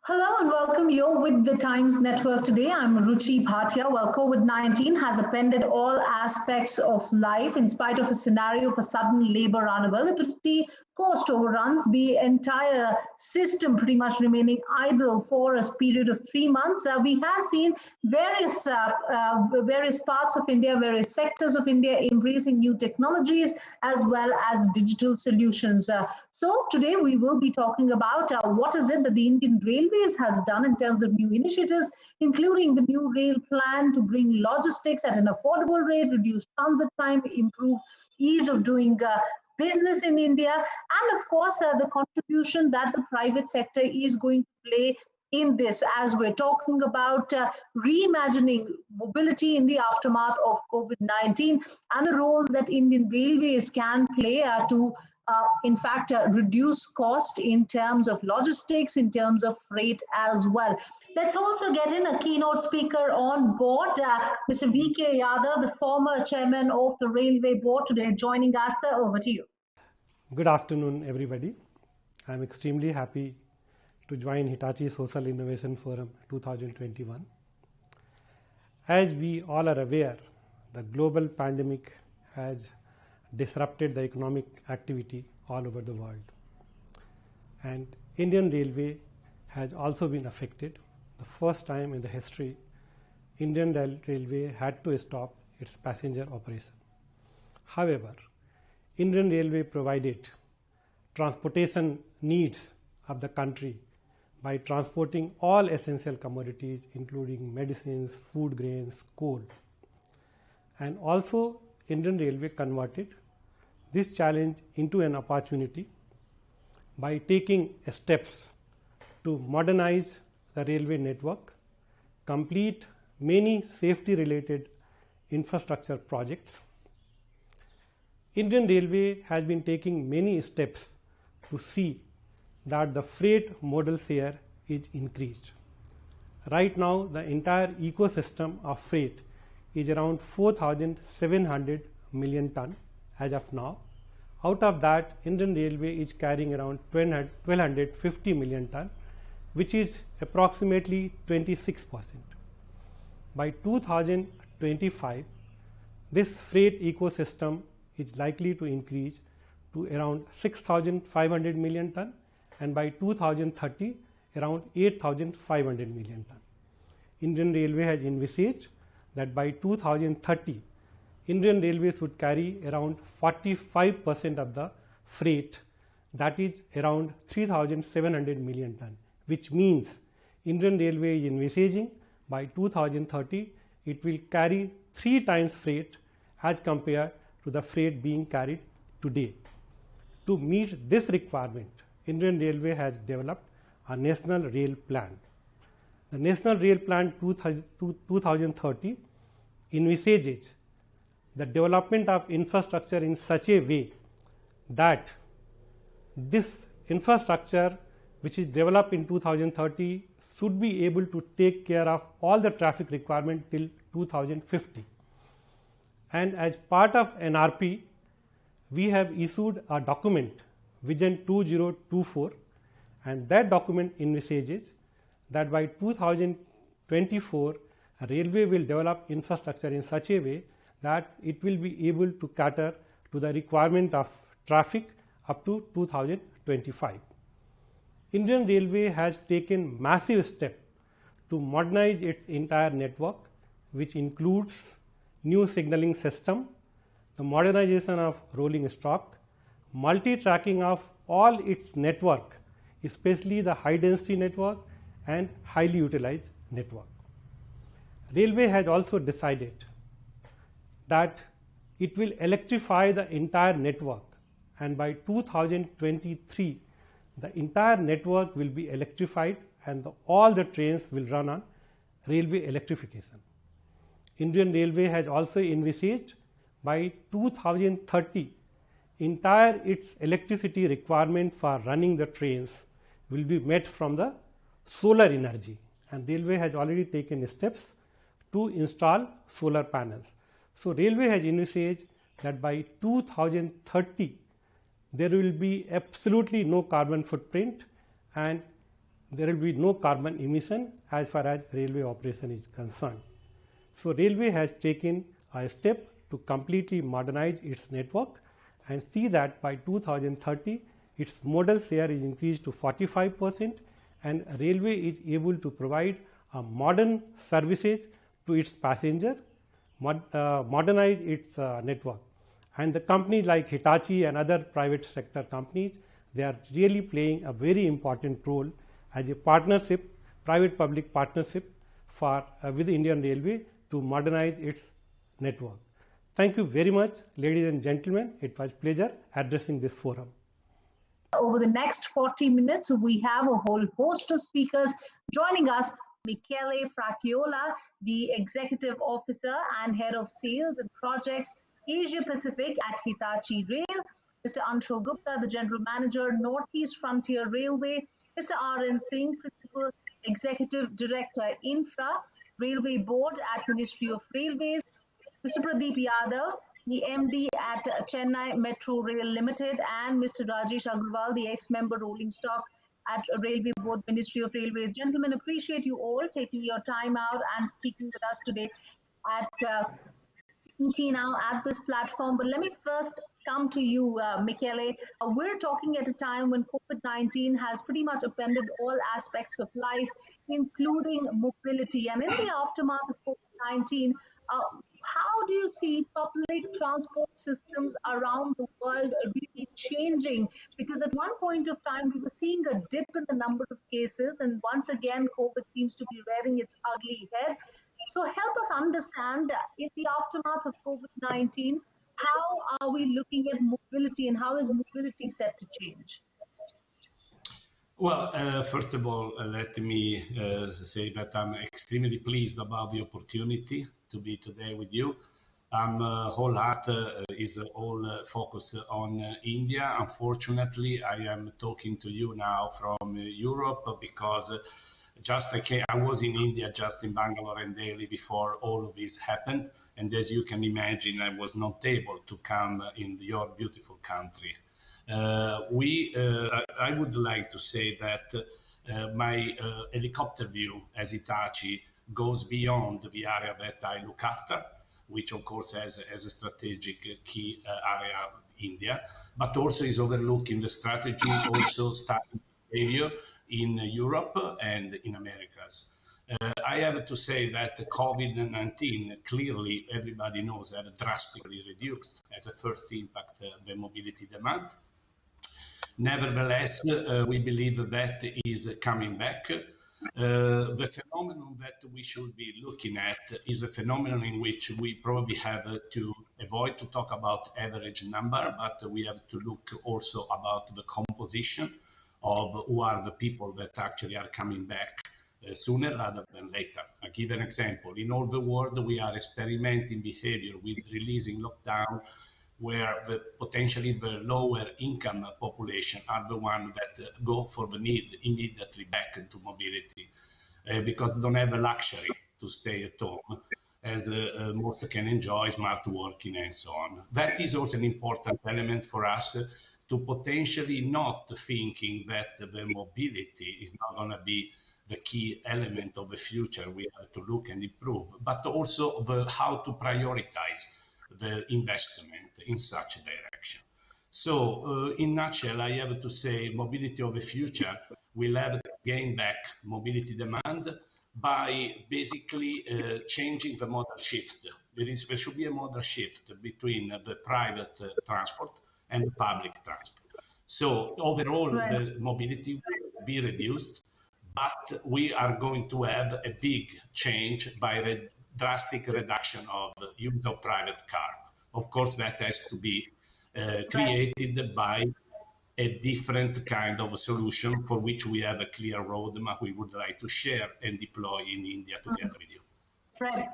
Hello and welcome. You're with the Times Network today. I'm Ruchi Bhatia. Well, COVID-19 has upended all aspects of life in spite of a scenario of a sudden labor unavailability, cost overruns, the entire system pretty much remaining idle for a period of 3 months. We have seen various parts of India, various sectors of India embracing new technologies as well as digital solutions. So today we will be talking about what is it that the Indian Railways has done in terms of new initiatives, including the new rail plan to bring logistics at an affordable rate, reduce transit time, improve ease of doing business in India, and of course the contribution that the private sector is going to play in this as we're talking about reimagining mobility in the aftermath of COVID-19 and the role that Indian Railways can play to in fact, reduce cost in terms of logistics, in terms of freight as well. Let's also get in a keynote speaker on board, Mr. V.K. Yadav, the former chairman of the Railway Board today, joining us. Over to you. Good afternoon, everybody. I'm extremely happy to join Hitachi Social Innovation Forum 2021. As we all are aware, the global pandemic has disrupted the economic activity all over the world. And Indian Railway has also been affected. The first time in the history, Indian Railway had to stop its passenger operation. However, Indian Railway provided transportation needs of the country by transporting all essential commodities, including medicines, food grains, coal. And also, Indian Railway converted this challenge into an opportunity by taking steps to modernize the railway network, complete many safety related infrastructure projects. Indian Railway has been taking many steps to see that the freight modal share is increased. Right now, the entire ecosystem of freight is around 4,700 million ton as of now. Out of that, Indian Railway is carrying around 1,250 million ton, which is approximately 26%. By 2025, this freight ecosystem is likely to increase to around 6,500 million ton, and by 2030, around 8,500 million ton. Indian Railway has envisaged that by 2030, Indian Railways would carry around 45% of the freight, that is around 3,700 million ton, which means Indian Railway is envisaging by 2030 it will carry 3 times freight as compared to the freight being carried today. To meet this requirement, Indian Railway has developed a National Rail Plan. The National Rail Plan 2030 envisages the development of infrastructure in such a way that this infrastructure which is developed in 2030 should be able to take care of all the traffic requirement till 2050. And as part of NRP, we have issued a document, Vision 2024, and that document envisages that by 2024, a railway will develop infrastructure in such a way that it will be able to cater to the requirement of traffic up to 2025. Indian Railway has taken massive step to modernize its entire network, which includes new signaling system, the modernization of rolling stock, multi-tracking of all its network, especially the high density network and highly utilized network. Railway has also decided that it will electrify the entire network, and by 2023 the entire network will be electrified and all the trains will run on railway electrification. Indian Railway has also envisaged by 2030 entire its electricity requirement for running the trains will be met from the solar energy, and Railway has already taken steps to install solar panels. So Railway has envisaged that by 2030 there will be absolutely no carbon footprint, and there will be no carbon emission as far as railway operation is concerned. So railway has taken a step to completely modernize its network and see that by 2030 its modal share is increased to 45% and railway is able to provide a modern services to its passenger, modernize its network. And the companies like Hitachi and other private sector companies, they are really playing a very important role as a partnership, private-public partnership for with the Indian Railway to modernize its network. Thank you very much, ladies and gentlemen. It was a pleasure addressing this forum. Over the next 40 minutes, we have a whole host of speakers joining us. Michele Fracchiola, the Executive Officer and Head of Sales and Projects, Asia Pacific at Hitachi Rail, Mr. Anshul Gupta, the General Manager, Northeast Frontier Railway, Mr. R.N. Singh, Principal Executive Director, Infra, Railway Board at Ministry of Railways, Mr. Pradeep Yadav, the MD at Chennai Metro Rail Limited, and Mr. Rajesh Agrawal, the ex-member rolling stock at Railway Board, Ministry of Railways. Gentlemen, appreciate you all taking your time out and speaking with us today at ET Now at this platform. But let me first come to you, Michele. We're talking at a time when COVID-19 has pretty much upended all aspects of life, including mobility. And in the aftermath of COVID-19, how do you see public transport systems around the world really changing? Because at one point of time, we were seeing a dip in the number of cases, and once again, COVID seems to be rearing its ugly head. So help us understand, in the aftermath of COVID-19, how are we looking at mobility and how is mobility set to change? Well, first of all, let me say that I'm extremely pleased about the opportunity to be today with you. Whole heart is all focused on India. Unfortunately, I am talking to you now from Europe because I was in India, just in Bangalore and Delhi before all of this happened. And as you can imagine, I was not able to come in your beautiful country. I would like to say that my helicopter view as Hitachi goes beyond the area that I look after, which of course has a strategic key area India, but also is overlooking the strategy, also starting behavior in Europe and in Americas. I have to say that COVID-19 clearly, everybody knows, have drastically reduced as a first impact the mobility demand. Nevertheless, we believe that is coming back. The phenomenon that we should be looking at is a phenomenon in which we probably have to avoid to talk about average number, but we have to look also about the composition of who are the people that actually are coming back sooner rather than later. I'll give an example. In all the world, we are experimenting behavior with releasing lockdown, where potentially the lower income population are the ones that go for the need immediately back into mobility because they don't have the luxury to stay at home, as most can enjoy smart working and so on. That is also an important element for us to potentially not thinking that the mobility is not going to be the key element of the future. We have to look and improve, but also how to prioritize the investment in such a direction. So in nutshell, I have to say mobility of the future will have to gain back mobility demand by basically changing the modal shift. There should be a modal shift between the private transport and the public transport. So overall, the mobility will be reduced, but we are going to have a big change by drastic reduction of the use of private car. Of course, that has to be created by a different kind of a solution for which we have a clear roadmap we would like to share and deploy in India together with you. Right.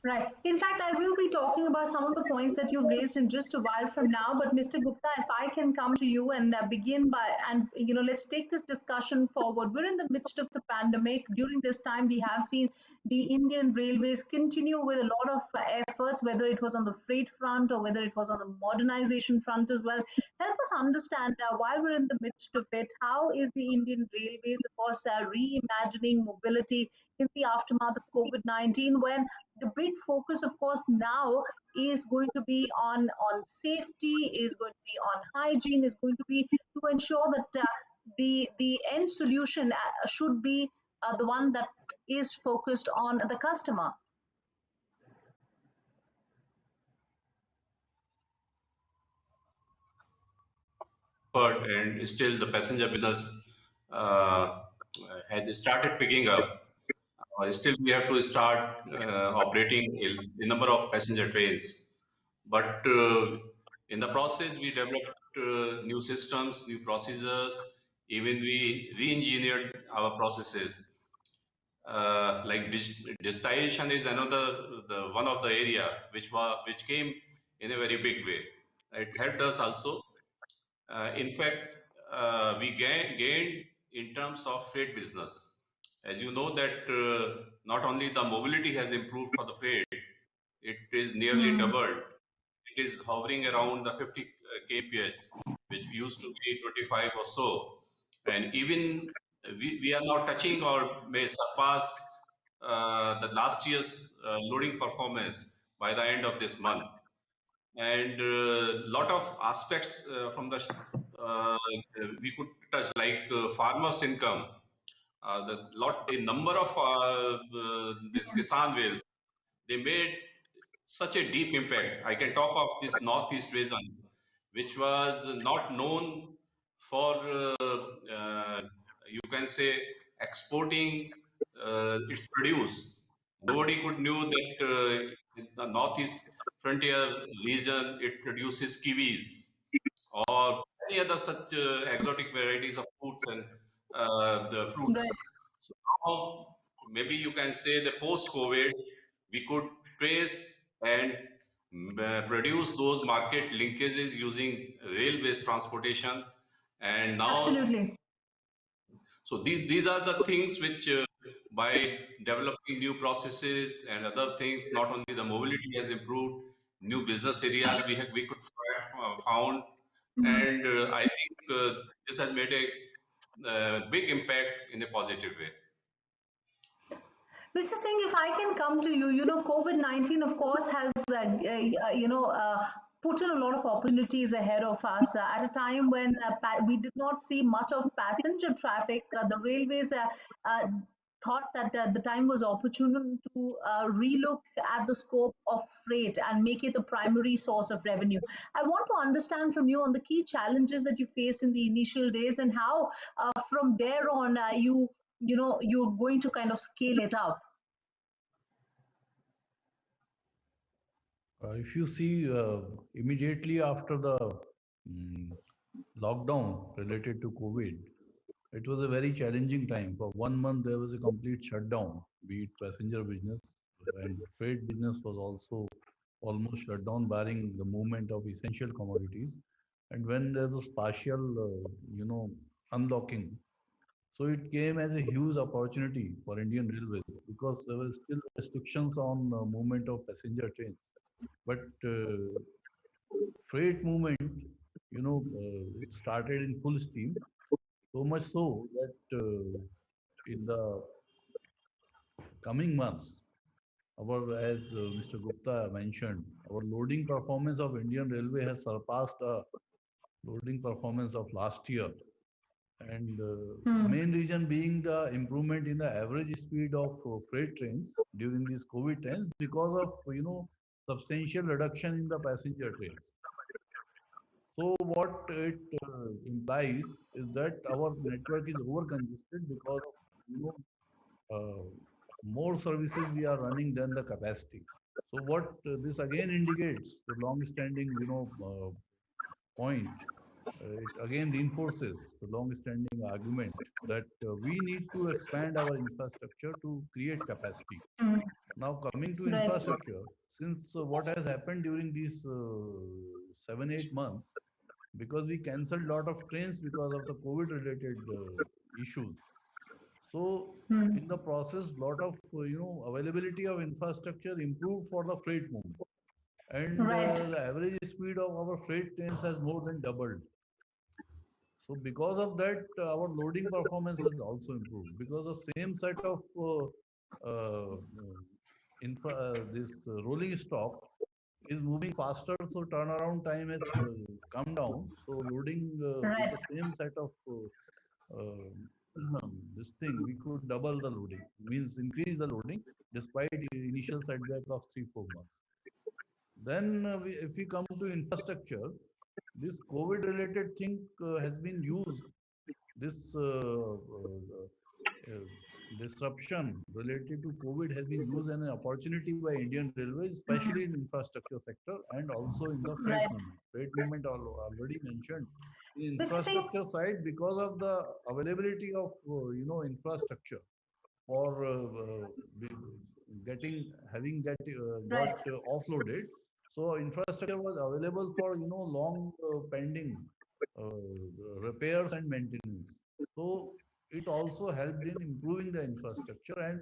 Right. In fact, I will be talking about some of the points that you've raised in just a while from now. But Mr. Gupta, if I can come to you and begin by, and let's take this discussion forward. We're in the midst of the pandemic. During this time, we have seen the Indian Railways continue with a lot of efforts, whether it was on the freight front or whether it was on the modernization front as well. Help us understand while we're in the midst of it, how is the Indian Railways, of course, reimagining mobility in the aftermath of COVID-19, when the big focus, of course, now is going to be on safety, is going to be on hygiene, is going to be to ensure that the end solution should be the one that is focused on the customer. And still the passenger business uh, has started picking up. Still, we have to start operating a number of passenger trains. But in the process, we developed new systems, new procedures. Even we re-engineered our processes. Like digitization is another the one of the area which came in a very big way. It helped us also. In fact, we gained in terms of freight business. As you know that not only the mobility has improved for the freight, it is nearly Hmm. doubled. It is hovering around the 50 kph, which used to be 25 or so. And even we are now touching or may surpass the last year's loading performance by the end of this month. And a lot of aspects from the uh, we could touch, like farmers income, a number of this kisan whales, they made such a deep impact. I can talk of this northeast region, which was not known for you can say exporting its produce. Nobody could knew that in the northeast frontier region it produces kiwis or any other such exotic varieties of fruits and the Right. fruits. So now maybe you can say that post-COVID, we could trace and produce those market linkages using rail-based transportation. And now, Absolutely. so these are the things which by developing new processes and other things, not only the mobility has improved, new business areas we could found, Hmm. and I think this has made a big impact in a positive way. Mr. Singh, if I can come to you, COVID-19, of course, has, put in a lot of opportunities ahead of us. At a time when we did not see much of passenger traffic, the railways thought that the time was opportune to relook at the scope of freight and make it the primary source of revenue. I want to understand from you on the key challenges that you faced in the initial days and how, from there on, you're going to kind of scale it up. If you see, immediately after the mm, lockdown related to COVID, it was a very challenging time. For 1 month, there was a complete shutdown, be it passenger business and freight business was also almost shut down, barring the movement of essential commodities. And when there was partial, unlocking, so it came as a huge opportunity for Indian Railways because there were still restrictions on movement of passenger trains. But freight movement, it started in full steam. So much so that in the coming months, as Mr. Gupta mentioned, our loading performance of Indian Railway has surpassed the loading performance of last year. And Hmm. main reason being the improvement in the average speed of freight trains during these COVID times because of, substantial reduction in the passenger trains. So what it implies is that our network is over congested because of, more services we are running than the capacity. So what this again indicates the long-standing, point. It again reinforces the long-standing argument that we need to expand our infrastructure to create capacity. Now coming to Right. infrastructure, since what has happened during these 7, 8 months, because we cancelled lot of trains because of the COVID related issues. So Hmm. in the process, lot of availability of infrastructure improved for the freight movement, and Right. the average speed of our freight trains has more than doubled. So because of that, our loading performance has also improved because the same set of this rolling stock is moving faster, so turnaround time has come down. So loading with Right. the same set of this thing, we could double the loading, means increase the loading despite the initial setback of 3, 4 months. Then, if we come to infrastructure, this COVID related thing has been used, this disruption related to COVID has been used as an opportunity by Indian Railways, especially in infrastructure sector and also in the freight Right. movement. Freight movement already mentioned. In Mr. Singh. infrastructure side, because of the availability of infrastructure for having got Right. offloaded. So infrastructure was available for long pending repairs and maintenance. So it also helped in improving the infrastructure, and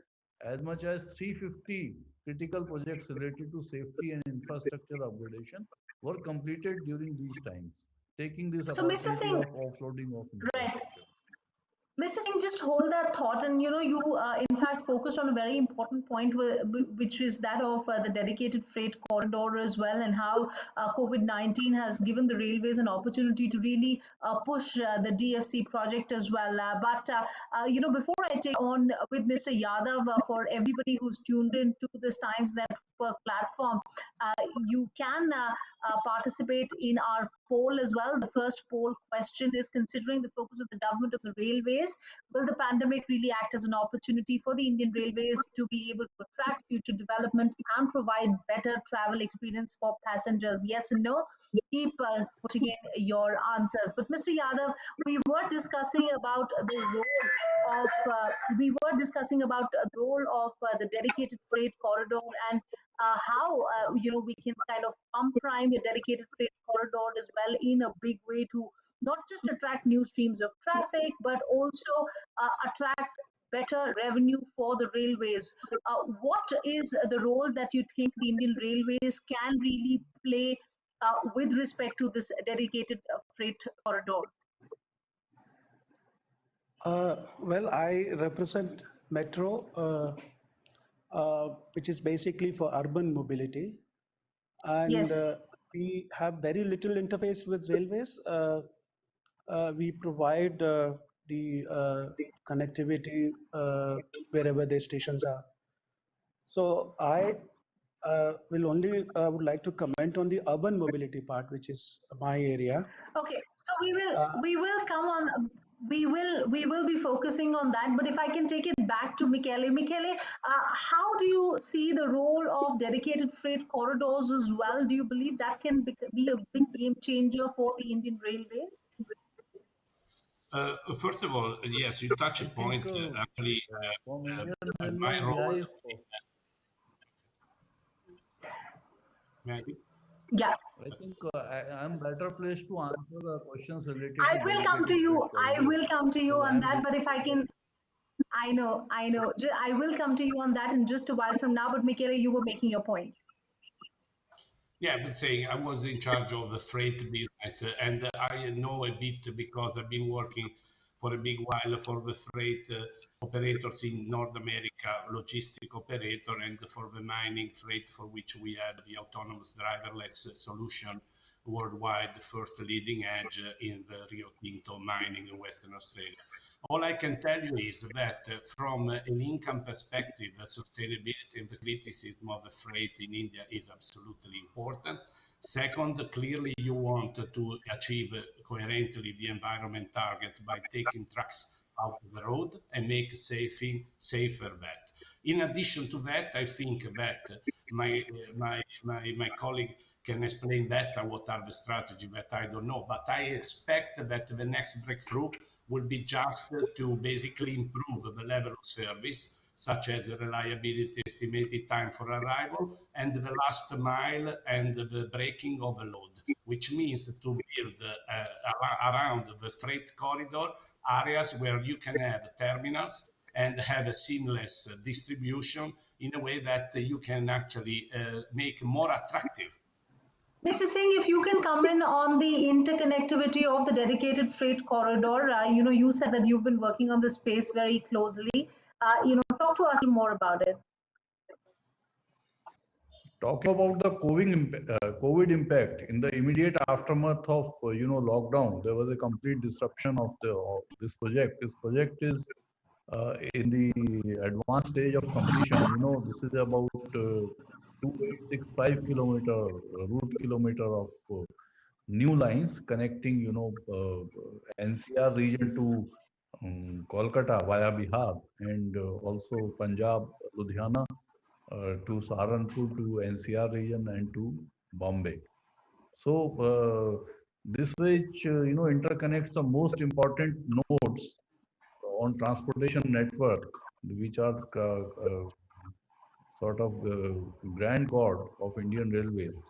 as much as 350 critical projects related to safety and infrastructure upgradation were completed during these times, taking this So, Mr. opportunity Singh. of offloading of Right. infrastructure. Mr. Singh, just hold that thought, and you in fact focused on a very important point, which is that of the dedicated freight corridor as well, and how COVID-19 has given the railways an opportunity to really push the DFC project as well. But before I take on with Mr. Yadav, for everybody who's tuned in to this Times Network platform, you can participate in our poll as well. The first poll question is: considering the focus of the government on the railways, will the pandemic really act as an opportunity for the Indian Railways to be able to attract future development and provide better travel experience for passengers? Yes and no. Keep putting in your answers. But Mr. Yadav, we were discussing about the role of the role of the dedicated freight corridor, and how we can kind of pump prime a dedicated freight corridor as well in a big way to not just attract new streams of traffic, but also attract better revenue for the railways. What is the role that you think the Indian Railways can really play with respect to this dedicated freight corridor? Well, I represent Metro, which is basically for urban mobility. And Yes. we have very little interface with railways. We provide the connectivity wherever the stations are. So I would like to comment on the urban mobility part, which is my area. Okay, so we will Uh, we will come on. We will be focusing on that. But if I can take it back to Michele, how do you see the role of dedicated freight corridors as well? Do you believe that can be a big game changer for the Indian Railways? First of all, yes, you touch I a think point. Actually, from Indian my Railways, role yeah, in maybe. Yeah, I think I'm better placed to answer the questions related I to will come to dedicated freight you. I corridor will come to you because on I'm that. But if I can, I know. I will come to you on that in just a while from now. But Michele, you were making your point. Yeah, but saying I was in charge of the freight business, and I know a bit because I've been working for a big while for the freight operators in North America, logistic operator, and for the mining freight, for which we had the autonomous driverless solution worldwide, the first leading edge in the Rio Tinto mining in Western Australia. All I can tell you is that from an income perspective, the sustainability and the criticism of the freight in India is absolutely important. Second, clearly you want to achieve coherently the environment targets by taking trucks out of the road and make safer that. In addition to that, I think that my colleague can explain better what are the strategy that I don't know, but I expect that the next breakthrough will be just to basically improve the level of service such as reliability, estimated time for arrival, and the last mile and the breaking of a load, which means to build around the freight corridor areas where you can have terminals and have a seamless distribution in a way that you can actually make more attractive. Mr. Singh, if you can come in on the interconnectivity of the dedicated freight corridor, you said that you've been working on this space very closely. Talk to us more about it. Talking about the COVID impact in the immediate aftermath of lockdown, there was a complete disruption of this project. This project is in the advanced stage of completion. This is about 2865 kilometer route kilometer of new lines connecting NCR region to Kolkata via Bihar, and also Punjab, Ludhiana, to Saharanpur, to NCR region, and to Bombay. So this which interconnects the most important nodes on transportation network, which are sort of the grand god of Indian Railways,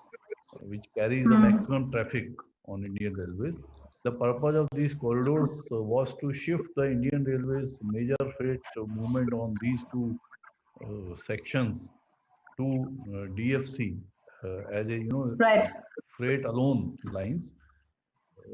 which carries the maximum traffic on Indian Railways. The purpose of these corridors was to shift the Indian Railways major freight movement on these two sections to DFC as a Right. freight alone lines,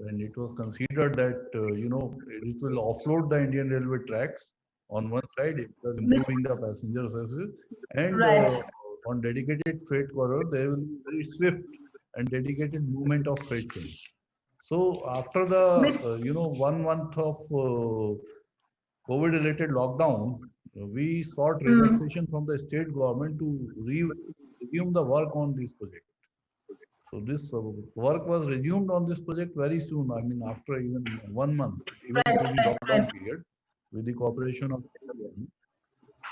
and it was considered that it will offload the Indian railway tracks on one side, it was Miss, improving the passenger services, and right. on dedicated freight corridor there will be very swift and dedicated movement of freight trains. So after the Miss, 1 month of COVID related lockdown, we sought mm, relaxation from the state government to resume the work on this project. So this work was resumed on this project very soon. I mean, after even 1 month, even right, through the right, right. lockdown period, with the cooperation of state government.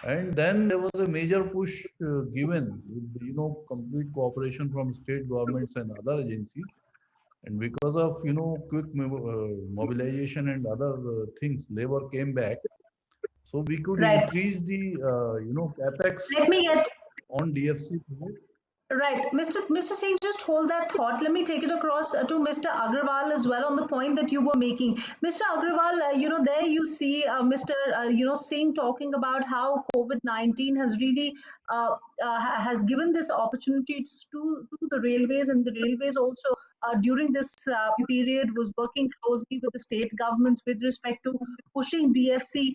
And then there was a major push given with complete cooperation from state governments and other agencies. And because of quick mobilization and other things, labor came back. So we could Right. increase the capex Let me get on DFC project. Right. Mr. Singh, just hold that thought. Let me take it across to Mr. Agrawal as well on the point that you were making. Mr. Agrawal, there you see Mr. Singh talking about how COVID-19 has really has given this opportunity to the railways, and the railways also during this period was working closely with the state governments with respect to pushing DFC,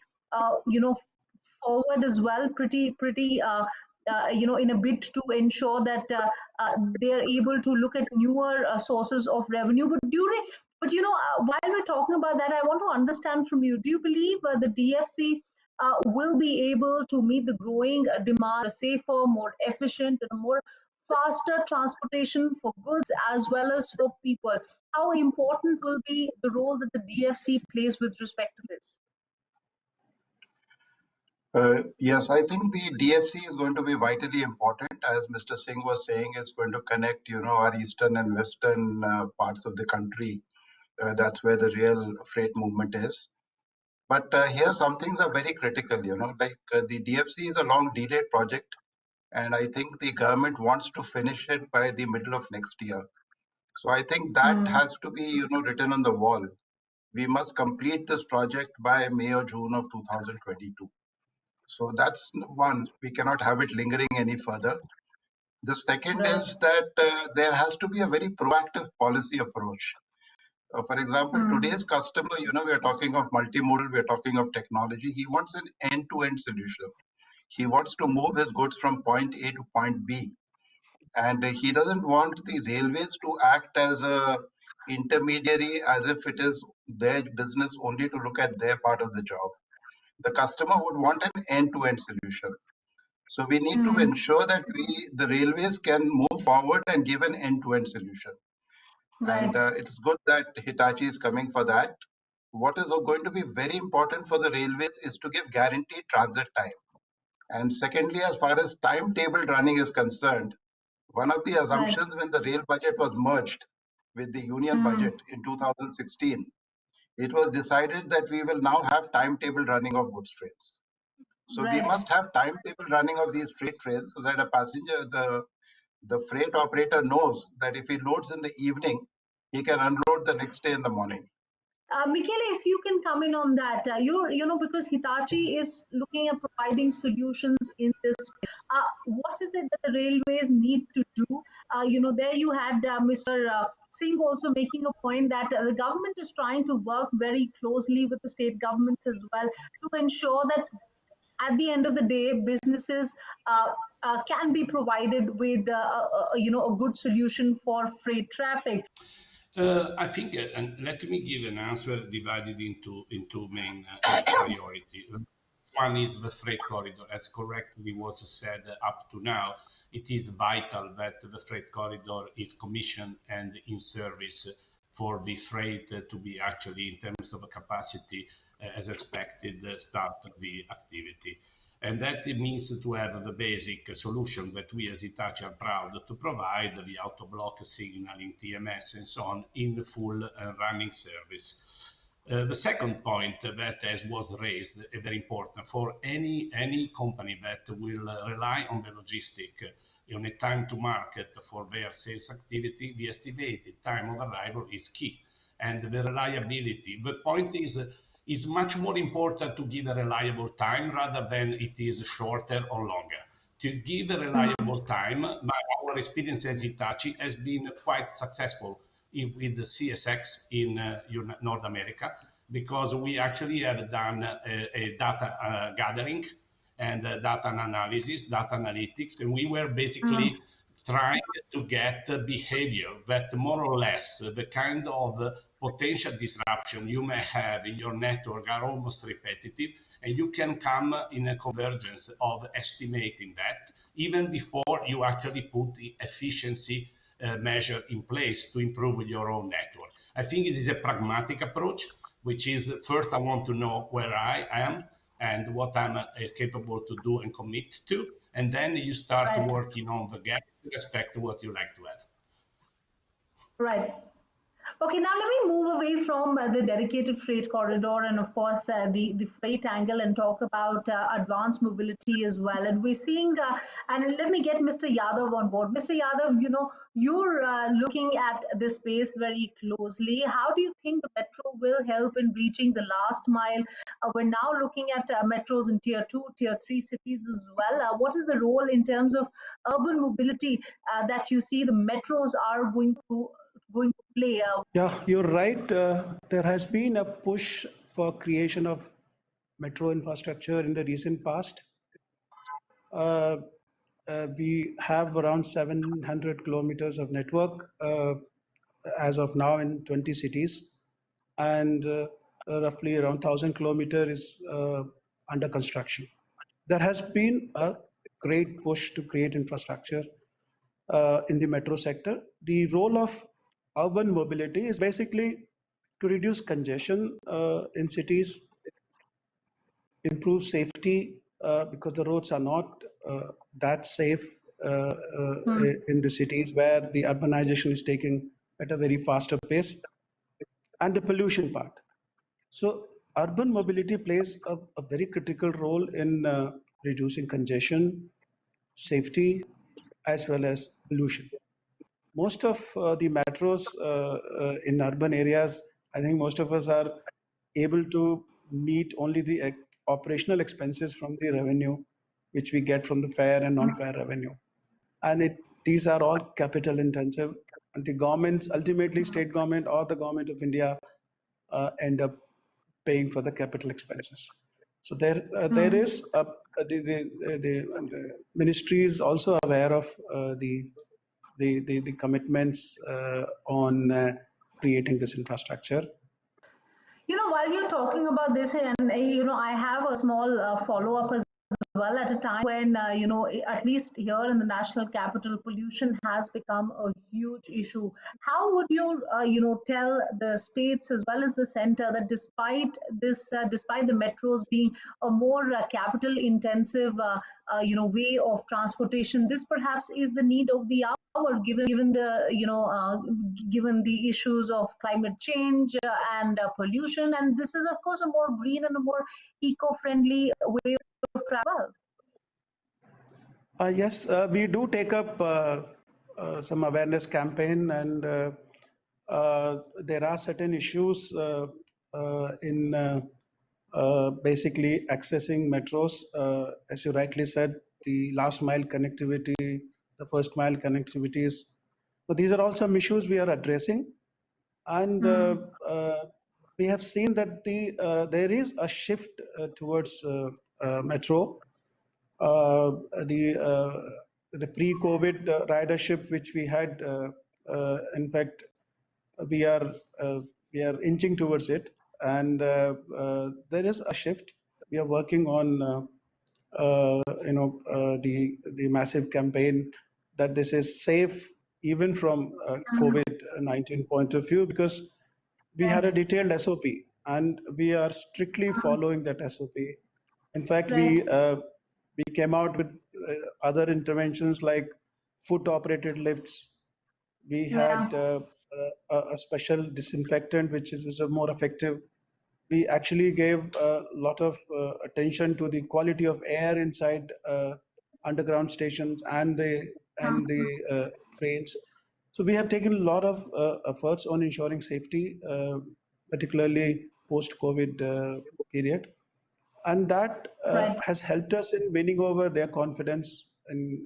forward as well, pretty in a bid to ensure that they are able to look at newer sources of revenue. But while we're talking about that, I want to understand from you: do you believe the DFC will be able to meet the growing demand, a safer, more efficient, and a more faster transportation for goods as well as for people? How important will be the role that the DFC plays with respect to this? Yes, I think the DFC is going to be vitally important. As Mr. Singh was saying, it's going to connect, our eastern and western parts of the country. That's where the real freight movement is. But here, some things are very critical, like the DFC is a long delayed project, and I think the government wants to finish it by the middle of next year. So I think that has to be, written on the wall. We must complete this project by May or June of 2022. So that's one. We cannot have it lingering any further. The second Right. is that there has to be a very proactive policy approach. For example, today's customer, we are talking of multimodal, we are talking of technology. He wants an end-to-end solution. He wants to move his goods from point A to point B. And he doesn't want the railways to act as a intermediary, as if it is their business only to look at their part of the job. The customer would want an end-to-end solution. So we need to ensure that the railways can move forward and give an end-to-end solution. Right. And it's good that Hitachi is coming for that. What is going to be very important for the railways is to give guaranteed transit time. And secondly, as far as timetable running is concerned, one of the Right. assumptions when the rail budget was merged with the union budget in 2016, it was decided that we will now have timetable running of goods trains. So we Right. must have timetable running of these freight trains so that a passenger, the freight operator knows that if he loads in the evening, he can unload the next day in the morning. Michele, if you can come in on that, because Hitachi is looking at providing solutions in this. What is it that the railways need to do? There you had Mr. Singh also making a point that the government is trying to work very closely with the state governments as well to ensure that at the end of the day, businesses can be provided with a good solution for freight traffic. I think, and let me give an answer divided into main priority. One is the freight corridor, as correctly was said up to now. It is vital that the freight corridor is commissioned and in service for the freight to be actually, in terms of capacity, as expected, start the activity. And that it means to have the basic solution that we as Hitachi are proud to provide, the auto-block signaling, TMS, and so on, in full running service. The second point that, as was raised, is very important for any company that will rely on the logistic on a time to market for their sales activity. The estimated time of arrival is key, and the reliability. The point is much more important to give a reliable time rather than it is shorter or longer. To give a reliable time, our experience as Hitachi has been quite successful with the CSX in North America, because we actually have done a data gathering and data analysis, data analytics, and we were basically trying to get behavior that more or less the kind of potential disruption you may have in your network are almost repetitive, and you can come in a convergence of estimating that even before you actually put the efficiency measure in place to improve your own network. I think it is a pragmatic approach, which is first I want to know where I am and what I'm capable to do and commit to, and then you start working on the gaps with respect to what you like to have. Right. Okay, now let me move away from the dedicated freight corridor and, of course, the freight angle and talk about advanced mobility as well. And we're seeing, and let me get Mr. Yadav on board. Mr. Yadav, you're looking at this space very closely. How do you think the metro will help in reaching the last mile? We're now looking at metros in tier 2, tier 3 cities as well. What is the role in terms of urban mobility that you see the metros are going to play? Yeah, you're right. There has been a push for creation of metro infrastructure in the recent past. We have around 700 kilometers of network as of now in 20 cities, and roughly around 1,000 kilometers is under construction. There has been a great push to create infrastructure in the metro sector. The role of urban mobility is basically to reduce congestion in cities, improve safety because the roads are not that safe in the cities where the urbanization is taking at a very faster pace, and the pollution part. So urban mobility plays a very critical role in reducing congestion, safety, as well as pollution. Most of the metros in urban areas, I think most of us are able to meet only the operational expenses from the revenue which we get from the fare and non-fare revenue. And these are all capital intensive. And the governments, ultimately state government or the government of India, end up paying for the capital expenses. So there is the ministry is also aware of the commitments on creating this infrastructure. While you're talking about this, and I have a small follow-up as well. At a time when at least here in the national capital, pollution has become a huge issue. How would you tell the states as well as the center that despite this, despite the metros being a more capital intensive way of transportation, this perhaps is the need of the hour, given the given the issues of climate change and pollution, and this is of course a more green and a more eco-friendly way travel? Yes, we do take up some awareness campaign, and there are certain issues in basically accessing metros. As you rightly said, the last mile connectivity, the first mile connectivities. So these are all some issues we are addressing, and we have seen that there is a shift towards metro. uh, the the pre-COVID ridership which we had, in fact, we are uh, we are inching towards it, and there is a shift. We are working on the massive campaign that this is safe even from COVID-19 point of view, because we had a Right, detailed SOP and we are strictly following that SOP. In fact, right. we came out with other interventions like foot operated lifts. We Yeah. had a special disinfectant which are more effective. We actually gave a lot of attention to the quality of air inside underground stations and the trains. So we have taken a lot of efforts on ensuring safety, particularly post COVID period, and that Right, has helped us in winning over their confidence in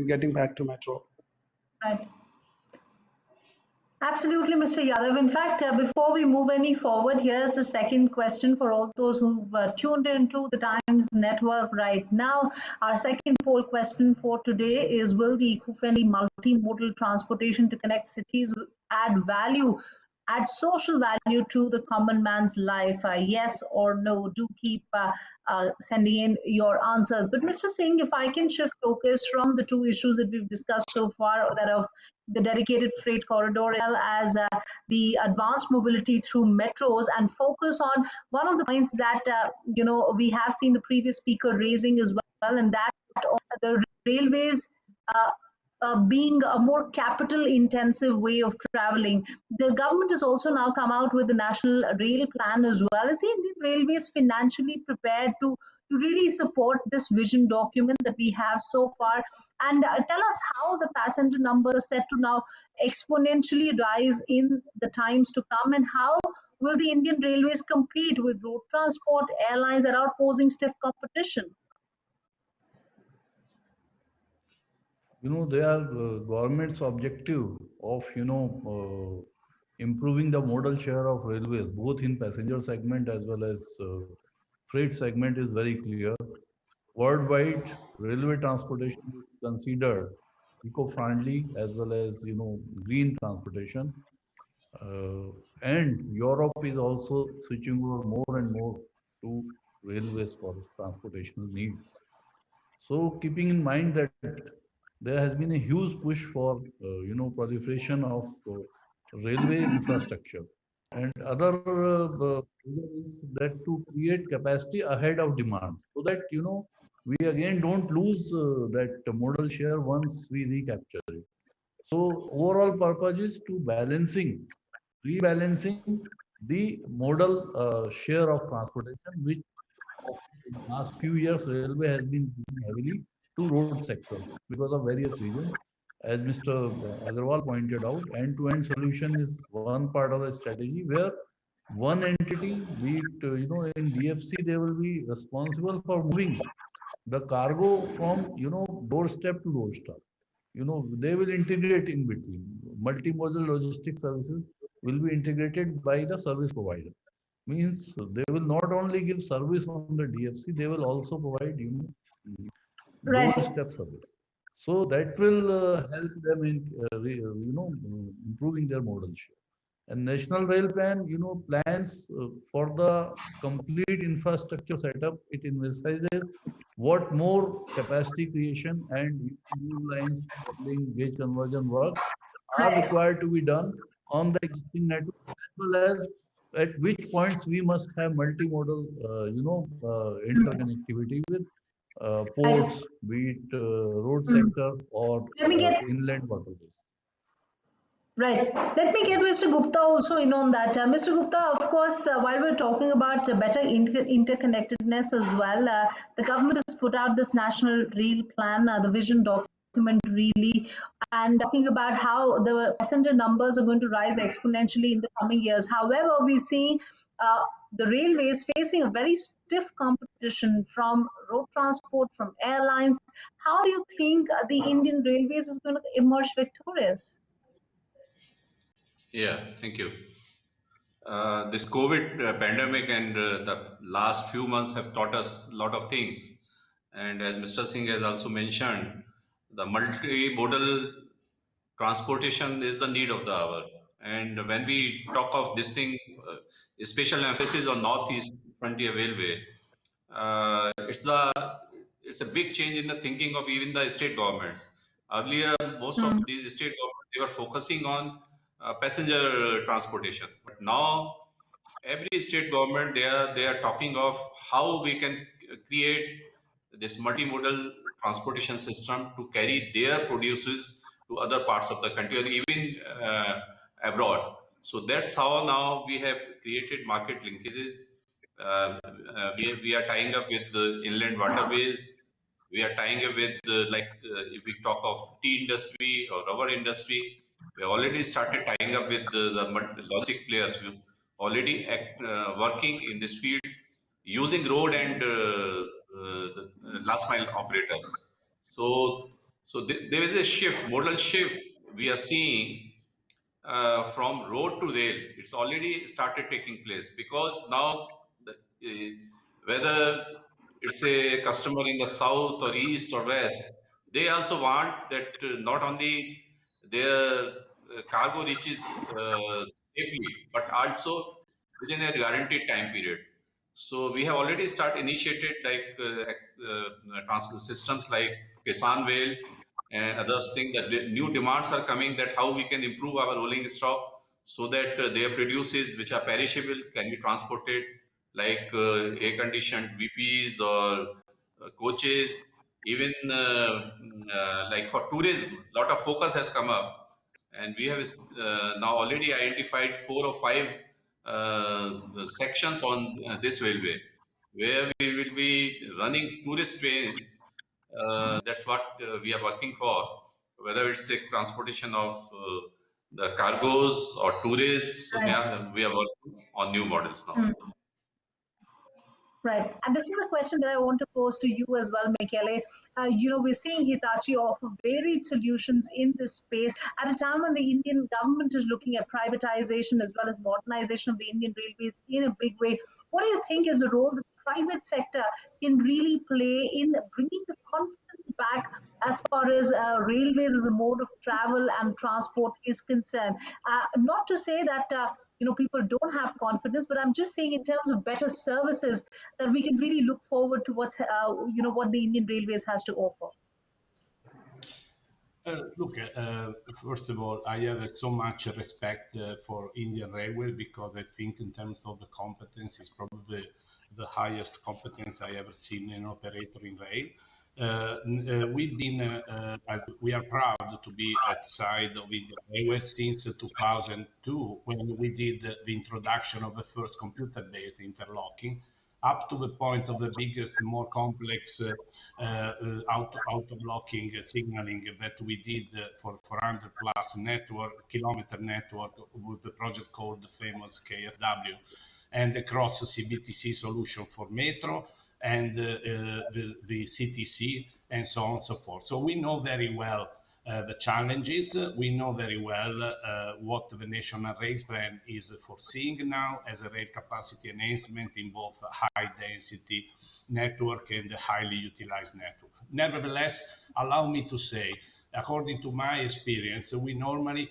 getting back to metro. right. Absolutely, Mr. Yadav. In fact, before we move any forward, here's the second question for all those who've tuned into the Times Network right now. Our second poll question for today is: will the eco-friendly multimodal transportation to connect cities add value, add social value to the common man's life? Yes or no? Do keep sending in your answers. But Mr. Singh, if I can shift focus from the two issues that we've discussed so far, that of the dedicated freight corridor as well as the advanced mobility through metros, and focus on one of the points that we have seen the previous speaker raising as well, and that of the railways being a more capital intensive way of traveling. The government has also now come out with the national rail plan as well. Is the Indian Railways financially prepared to really support this vision document that we have so far? And tell us how the passenger numbers are set to now exponentially rise in the times to come, and how will the Indian Railways compete with road transport airlines that are posing stiff competition? They are government's objective of improving the modal share of railways both in passenger segment as well as freight segment is very clear. Worldwide, railway transportation is considered eco-friendly as well as green transportation, and Europe is also switching over more and more to railways for transportational needs. So keeping in mind that there has been a huge push for proliferation of railway infrastructure, and other is that to create capacity ahead of demand, so that we again don't lose that modal share once we recapture it. So overall purpose is to rebalancing the modal share of transportation, which in the last few years, railway has been giving heavily to road sector because of various reasons. As Mr. Agarwal pointed out, end-to-end solution is one part of the strategy where one entity, be it in DFC, they will be responsible for moving the cargo from doorstep to doorstep. They will integrate in between. Multimodal logistics services will be integrated by the service provider. Means they will not only give service on the DFC, they will also provide Right. doorstep service. So that will help them in improving their modal share. And National Rail Plan, plans for the complete infrastructure setup. It emphasizes what more capacity creation and new lines, doubling, gauge conversion works are Right. required to be done on the existing network, as well as at which points we must have multimodal, interconnectivity with Right. ports, be it road Mm. sector or Let me get inland waterways. Right. Let me get Mr. Gupta also in on that. Mr. Gupta, of course, while we're talking about better interconnectedness as well, the government has put out this national rail plan, the vision document really, and talking about how the passenger numbers are going to rise exponentially in the coming years. However, we see uh, the railways facing a very stiff competition from road transport, from airlines. How do you think the Indian Railways is going to emerge victorious? Yeah, thank you. This COVID pandemic and the last few months have taught us a lot of things. And as Mr. Singh has also mentioned, the multimodal transportation is the need of the hour. And when we talk of this thing, special emphasis on Northeast Frontier Railway, it's a big change in the thinking of even the state governments. Earlier, most of these state governments they were focusing on passenger transportation, but now every state government they are talking of how we can create this multimodal transportation system to carry their produces to other parts of the country or even abroad. So that's how now we have created market linkages. We are tying up with the inland waterways. We are tying up with if we talk of tea industry or rubber industry, we have already started tying up with the logistic players. We already working in this field using road and the last mile operators. So, there is a shift, modal shift we are seeing from road to rail. It's already started taking place because now whether it's a customer in the south or east or west, they also want that not only their cargo reaches safely, but also within a guaranteed time period. So we have already started initiated transport systems like Kisan Rail and others think that the new demands are coming that how we can improve our rolling stock so that their produces which are perishable can be transported like air conditioned VPs or coaches, even like for tourism, a lot of focus has come up, and we have now already identified 4 or 5 sections on this railway where we will be running tourist trains. That's what we are working for, whether it's the transportation of the cargoes or tourists. So we are working on new models now. Right. And this is a question that I want to pose to you as well, Michele. We're seeing Hitachi offer varied solutions in this space at a time when the Indian government is looking at privatization as well as modernization of the Indian railways in a big way. What do you think is the role that the private sector can really play in bringing the confidence back as far as railways as a mode of travel and transport is concerned? Not to say that people don't have confidence, but I'm just saying in terms of better services that we can really look forward to what the Indian Railways has to offer. Look, first of all, I have so much respect for Indian Railway because I think in terms of the competence, it's probably the highest competence I ever seen in an operator in rail. We are proud to be at side of Indian Railway since 2002 when we did the introduction of the first computer-based interlocking up to the point of the biggest, more complex auto-blocking signaling that we did for 400 plus kilometer network with the project called the famous KFW and across CBTC solution for metro and the CTC and so on and so forth. So we know very well the challenges. We know very well what the National Rail Plan is foreseeing now as a rail capacity enhancement in both high density network and the highly utilized network. Nevertheless, allow me to say, according to my experience, we normally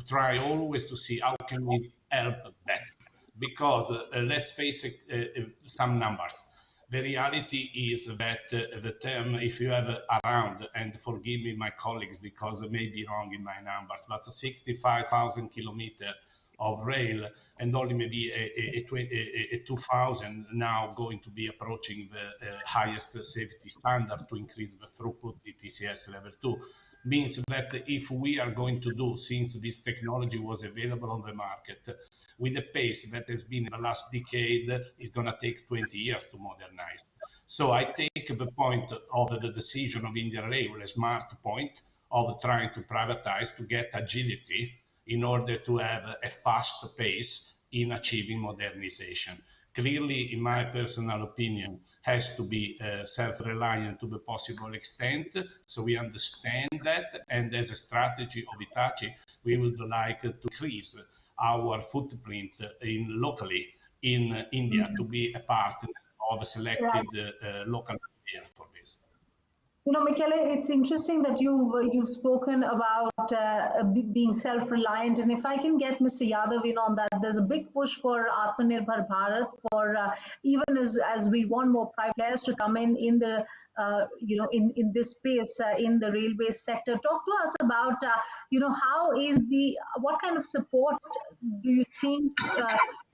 try always to see how can we help better. Because let's face it, some numbers. The reality is that the term, if you have around, and forgive me, my colleagues, because I may be wrong in my numbers, but 65,000 kilometers of rail and only maybe a 2,000 now going to be approaching the highest safety standard to increase the throughput ETCS level 2 means that if we are going to do, since this technology was available on the market, with the pace that has been in the last decade, it's going to take 20 years to modernize. So I take the point of the decision of Indian Railway, a smart point of trying to privatize to get agility in order to have a fast pace in achieving modernization. Clearly, in my personal opinion, has to be self-reliant to the possible extent. So we understand that, and as a strategy of Hitachi, we would like to increase our footprint in locally in India to be a partner of a selected local player for this. You know, Michele, it's interesting that you've spoken about being self-reliant, and if I can get Mr. Yadav in on that, there's a big push for Atmanirbhar Bharat for even as we want more private players to come in the in this space in the railway sector. Talk to us about how is what kind of support do you think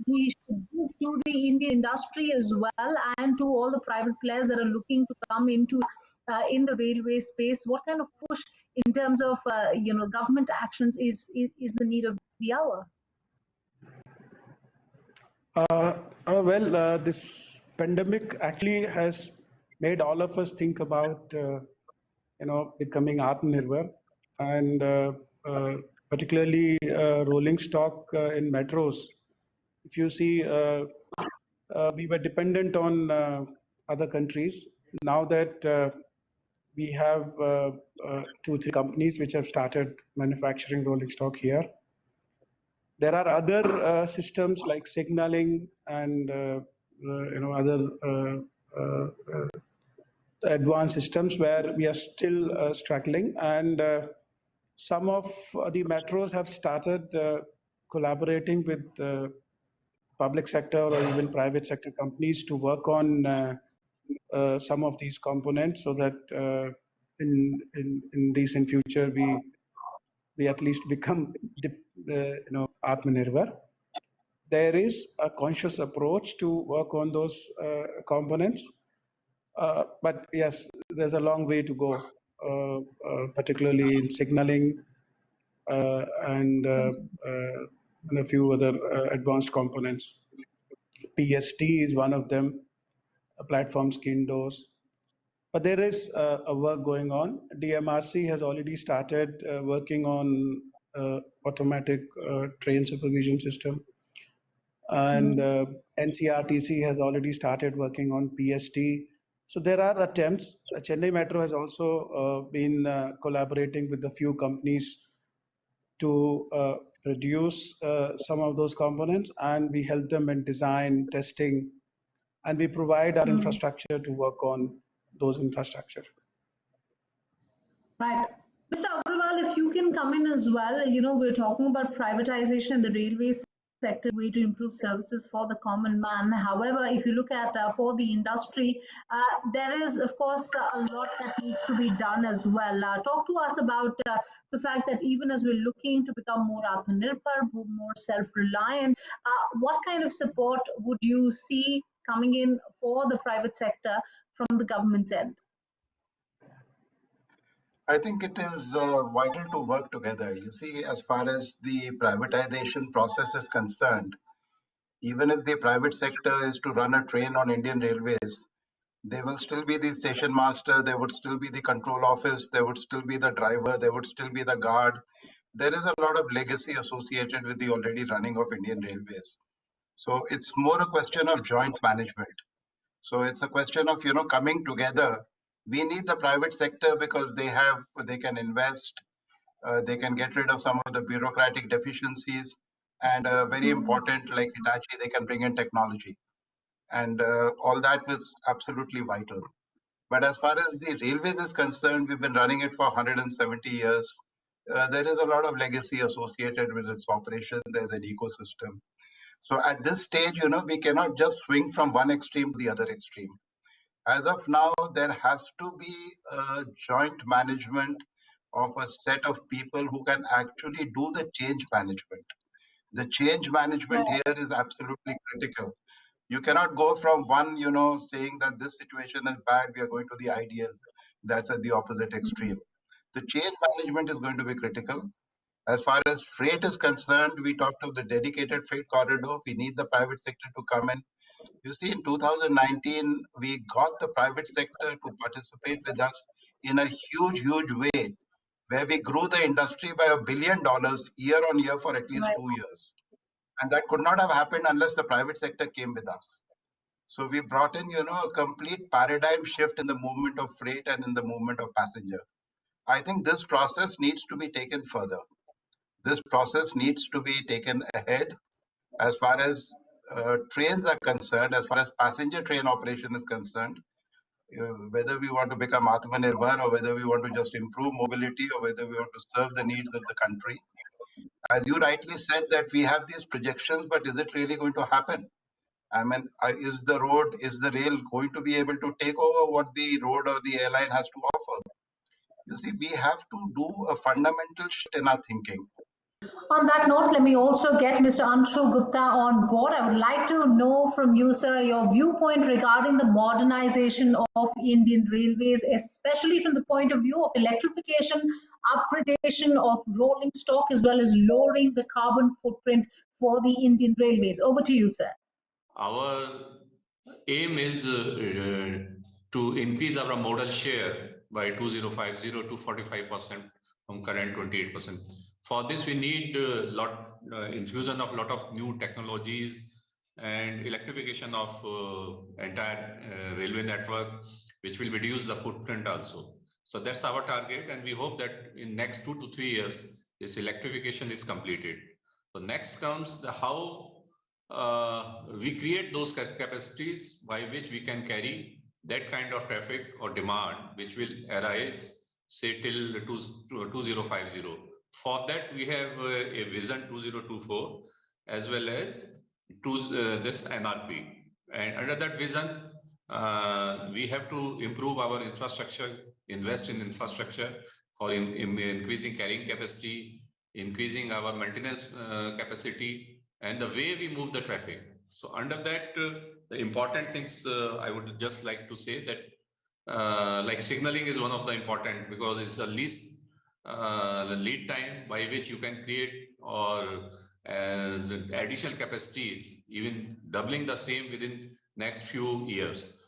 we should give to the Indian industry as well, and to all the private players that are looking to come into in the railway space? What kind of push in terms of government actions is the need of the hour? This pandemic actually has made all of us think about becoming Atmanirbhar, and particularly rolling stock in metros. If you see, we were dependent on other countries. Now that we have 2-3 companies which have started manufacturing rolling stock here. There are other systems like signaling and other advanced systems where we are still struggling, and some of the metros have started collaborating with public sector or even private sector companies to work on some of these components, so that in recent future we at least become Atmanirbhar. There is a conscious approach to work on those components, but yes, there's a long way to go, particularly in signaling and a few other advanced components. PST is one of them, platform skin doors. But there is a work going on. DMRC has already started working on automatic train supervision system. And NCRTC has already started working on PST. So there are attempts. Chennai Metro has also been collaborating with a few companies to produce some of those components, and we help them in design, testing, and we provide our infrastructure to work on those infrastructure. Right. Mr. Agrawal, if you can come in as well, we're talking about privatization in the railway sector, way to improve services for the common man. However, if you look at for the industry, there is, of course, a lot that needs to be done as well. Talk to us about the fact that even as we're looking to become more Atmanirbhar, more self-reliant, what kind of support would you see coming in for the private sector from the government's end? I think it is vital to work together. You see, as far as the privatization process is concerned, even if the private sector is to run a train on Indian Railways, there will still be the station master, there would still be the control office, there would still be the driver, there would still be the guard. There is a lot of legacy associated with the already running of Indian Railways. So it's more a question of joint management. So it's a question of, coming together. We need the private sector because they can invest, they can get rid of some of the bureaucratic deficiencies, and very important, like Hitachi, they can bring in technology, and all that is absolutely vital. But as far as the railways is concerned, we've been running it for 170 years. There is a lot of legacy associated with its operation. There's an ecosystem. So at this stage, we cannot just swing from one extreme to the other extreme. As of now, there has to be a joint management of a set of people who can actually do the change management. The change management here is absolutely critical. You cannot go from one, saying that this situation is bad, we are going to the ideal. That's at the opposite extreme. The change management is going to be critical. As far as freight is concerned, we talked of the dedicated freight corridor. We need the private sector to come in. You see, in 2019, we got the private sector to participate with us in a huge way, where we grew the industry by $1 billion year on year for at least Right. 2 years. And that could not have happened unless the private sector came with us. So we brought in, a complete paradigm shift in the movement of freight and in the movement of passenger. I think this process needs to be taken further. This process needs to be taken ahead as far as trains are concerned, as far as passenger train operation is concerned. Whether we want to become Atmanirbhar or whether we want to just improve mobility or whether we want to serve the needs of the country. As you rightly said that we have these projections, but is it really going to happen? I mean, is the rail going to be able to take over what the road or the airline has to offer? You see, we have to do a fundamental shift in our thinking. On that note, let me also get Mr. Anshu Gupta on board. I would like to know from you, sir, your viewpoint regarding the modernization of Indian railways, especially from the point of view of electrification, upgradation of rolling stock, as well as lowering the carbon footprint for the Indian railways. Over to you, sir. Our aim is to increase our modal share by 2050 to 45% from current 28%. For this, we need infusion of lot of new technologies and electrification of entire railway network, which will reduce the footprint also. So that's our target, and we hope that in next 2 to 3 years, this electrification is completed. So next comes the how we create those capacities by which we can carry that kind of traffic or demand which will arise, say, till 2050. For that, we have a vision 2024 as well as this NRP. And under that vision, we have to improve our infrastructure, invest in infrastructure for increasing carrying capacity, increasing our maintenance capacity, and the way we move the traffic. So under that, the important things I would just like to say that like signaling is one of the important, because it's the least the lead time by which you can create or the additional capacities, even doubling the same within next few years.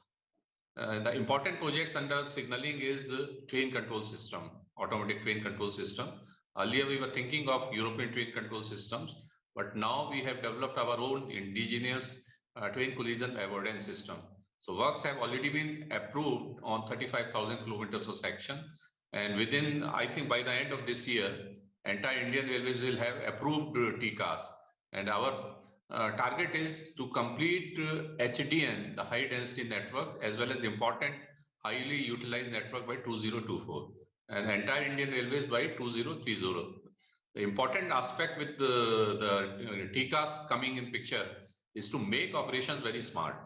The important projects under signaling is train control system, automatic train control system. Earlier we were thinking of European train control systems, but now we have developed our own indigenous train collision avoidance system. So works have already been approved on 35,000 kilometers of section, and within, I think by the end of this year, entire Indian Railways will have approved TCAS, and our target is to complete HDN, the high density network, as well as important highly utilized network by 2024, and entire Indian Railways by 2030. The important aspect with the TCAS coming in picture is to make operations very smart.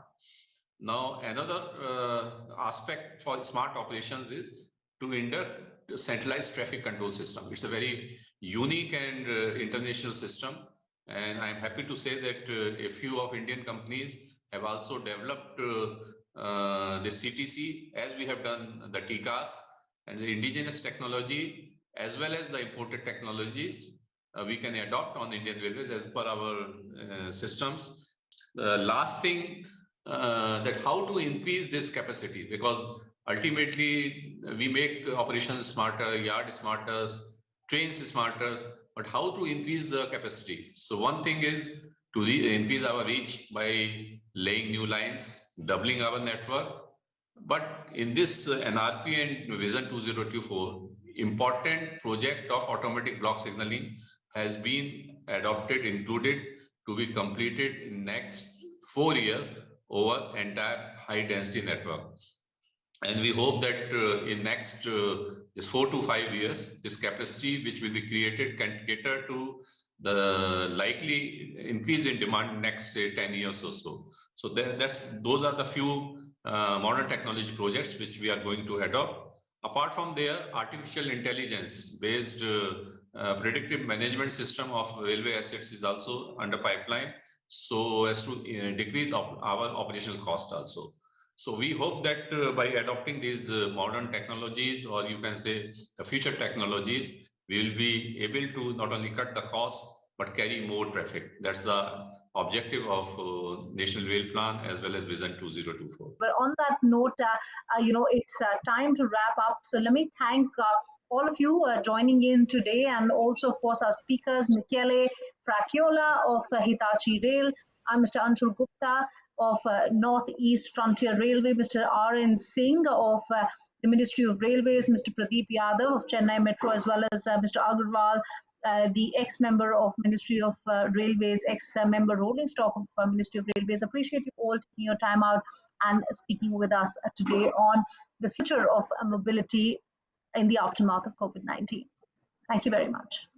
Now, another aspect for smart operations is to induct centralized traffic control system. It's a very unique and international system. And I'm happy to say that a few of Indian companies have also developed the CTC, as we have done the TCAS, and the indigenous technology as well as the imported technologies we can adopt on Indian Railways as per our systems. The last thing, that how to increase this capacity, because ultimately we make operations smarter, yard smarter, trains smarter, but how to increase the capacity? So one thing is to increase our reach by laying new lines, doubling our network. But in this NRP and Vision 2024, important project of automatic block signaling has been adopted, included, to be completed in next 4 years over entire high density network. And we hope that in next this 4 to 5 years, this capacity which will be created can cater to the likely increase in demand next, say, 10 years or so. So those are the few modern technology projects which we are going to adopt. Apart from there, artificial intelligence based predictive management system of railway assets is also under pipeline, so as to decrease our operational cost also. So we hope that by adopting these modern technologies, or you can say the future technologies, we will be able to not only cut the cost, but carry more traffic. That's the objective of National Rail Plan as well as Vision 2024. But on that note, it's time to wrap up. So let me thank all of you joining in today, and also, of course, our speakers, Michele Fracchiola of Hitachi Rail. I'm Mr. Anshul Gupta of Northeast Frontier Railway, Mr. R.N. Singh of the Ministry of Railways, Mr. Pradeep Yadav of Chennai Metro, as well as Mr. Agarwal, the ex-member of Ministry of Railways, ex-member rolling stock of Ministry of Railways. Appreciate you all taking your time out and speaking with us today on the future of mobility in the aftermath of COVID-19. Thank you very much.